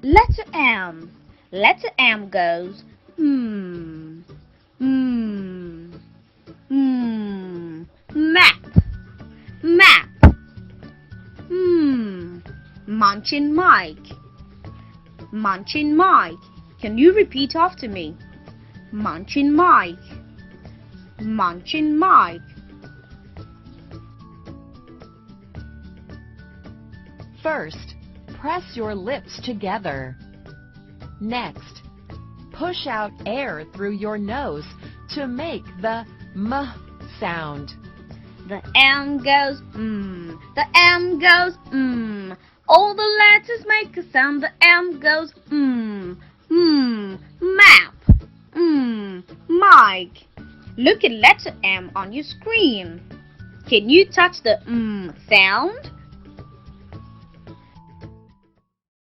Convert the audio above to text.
Letter M. Letter M goes map, map. Munching Mike, Munching Mike. Can you repeat after me? Munching Mike, Munching Mike. First, press your lips together. Next, push out air through your nose to make the M sound. The M goes the M goes All the letters make a sound. The M goes map, Mike. Look at letter M on your screen. Can you touch the sound?